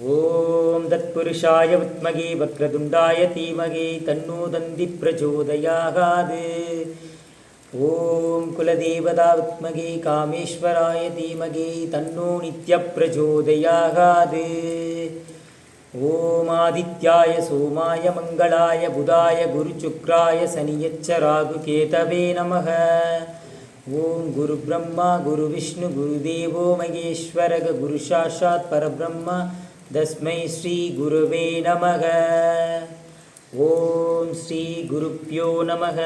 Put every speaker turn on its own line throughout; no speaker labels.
ஓம் தத்புருஷாய வித்மகே வக்ரதுண்டாய தீமகே தன்னோ தந்தி பிரச்சோதயாத். ஓம் குலதேவதா வித்மகே காமேஸ்வராய தீமகே தன்னோ நித்ய பிரச்சோதயாத். ஓம் ஆதித்யாய சோமாய மங்களாய புதாய குருசுக்ராய சனியச்ச ராகு கேதவே நமः. ஓம் குரு பிரம்மா குரு விஷ்ணு குரு தேவோ மகேஸ்வரக குரு சாட்சாத் பரபிரம்ம தஸ்மை ஸ்ரீ குருவே நமக. ஓம் ஸ்ரீ குருப்யோ நமக.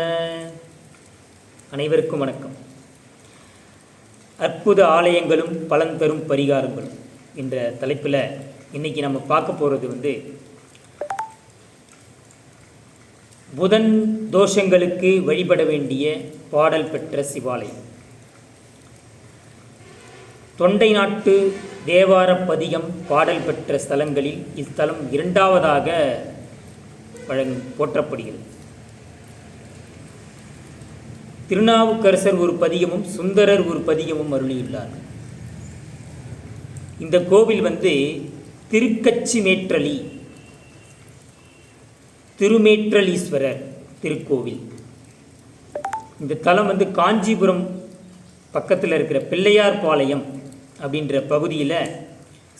அனைவருக்கும் வணக்கம். அற்புத ஆலயங்களும் பலன் தரும் பரிகாரங்களும் என்ற தலைப்பில் இன்றைக்கி நம்ம பார்க்க போகிறது புதன் தோஷங்களுக்கு வழிபட வேண்டிய பாடல் பெற்ற சிவாலயம். தொண்டை நாட்டு தேவார பதிகம் பாடல் பெற்ற ஸ்தலங்களில் இஸ்தலம் இரண்டாவதாக போற்றப்படுகிறது. திருநாவுக்கரசர் ஒரு பதிகமும் சுந்தரர் ஒரு பதிகமும் அருளியுள்ளார். இந்த கோவில் திருக்கச்சி மேற்றலி திருமேற்றலீஸ்வரர் திருக்கோவில். இந்த தலம் காஞ்சிபுரம் பக்கத்தில் இருக்கிற பிள்ளையார் பாளையம் அப்படின்ற பகுதியில்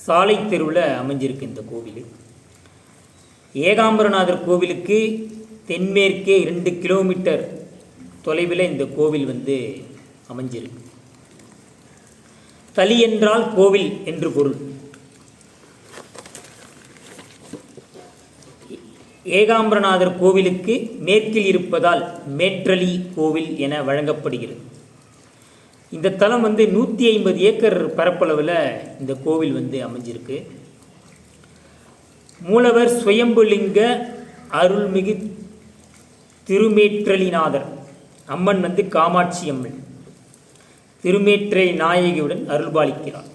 சாலை தெருவில் அமைஞ்சிருக்கு. இந்த கோவில் ஏகாம்பரநாதர் கோவிலுக்கு தென்மேற்கே 2 கிலோமீட்டர் தொலைவில் இந்த கோவில் அமைஞ்சிருக்கு. தளி என்றால் கோவில் என்று பொருள். ஏகாம்பரநாதர் கோவிலுக்கு மேற்கில் இருப்பதால் மேற்றலி கோவில் என வழங்கப்படுகிறது. இந்த தலம் 150 ஏக்கர் பரப்பளவில் இந்த கோவில் அமைஞ்சிருக்கு. மூலவர் சுயம்புலிங்க அருள்மிகு திருமேற்றலிநாதர். அம்மன் காமாட்சி அம்மன் திருமேற்றை நாயகியுடன் அருள்பாலிக்கிறார்.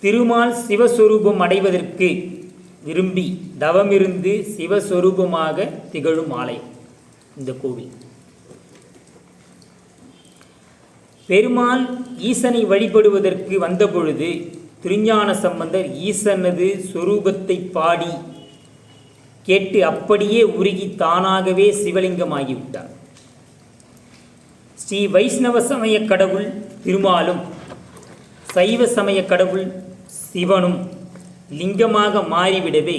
திருமால் சிவஸ்வரூபம் அடைவதற்கு விரும்பி தவமிருந்து சிவஸ்வரூபமாக திகழும் ஆலயம் இந்த கோவில். பெருமாள் ஈசனை வழிபடுவதற்கு வந்தபொழுது திருஞான சம்பந்தர் ஈசனது சொரூபத்தை பாடி கேட்டு அப்படியே உருகி தானாகவே சிவலிங்கமாகிவிட்டார். ஸ்ரீ வைஷ்ணவ சமய கடவுள் திருமாலும் சைவ சமய கடவுள் சிவனும் லிங்கமாக மாறிவிடவே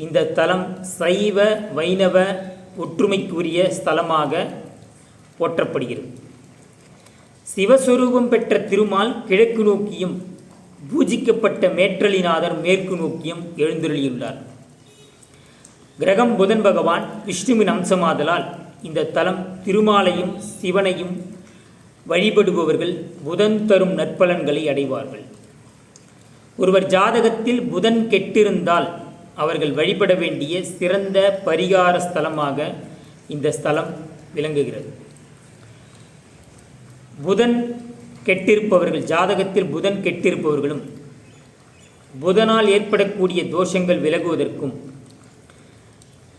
இந்த தலம் சைவ வைணவ ஒற்றுமைக்குரிய ஸ்தலமாக போற்றப்படுகிறது. சிவஸ்வரூபம் பெற்ற திருமால் கிழக்கு நோக்கியும் பூஜிக்கப்பட்ட மேற்றலிநாதர் மேற்கு நோக்கியும் எழுந்தருளியுள்ளார். கிரகம் புதன் பகவான் விஷ்ணுவின் அம்சமாதலால் இந்த தலம் திருமாலையும் சிவனையும் வழிபடுபவர்கள் புதன் தரும் நற்பலன்களை அடைவார்கள். ஒருவர் ஜாதகத்தில் புதன் கெட்டிருந்தால் அவர்கள் வழிபட வேண்டிய சிறந்த பரிகார ஸ்தலமாக இந்த ஸ்தலம் விளங்குகிறது. புதன் கெட்டிருப்பவர்கள் ஜாதகத்தில் புதன் கெட்டிருப்பவர்களும் புதனால் ஏற்படக்கூடிய தோஷங்கள் விலகுவதற்கும்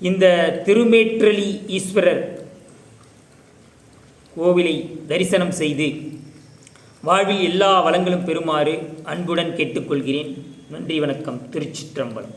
இந்த திருமேற்றலி ஈஸ்வரர் கோவிலை தரிசனம் செய்து வாழ்வில் எல்லா வளங்களும் பெறுமாறு அன்புடன் கேட்டுக்கொள்கிறேன். நன்றி, வணக்கம். திருச்சிற்றம்பலம்.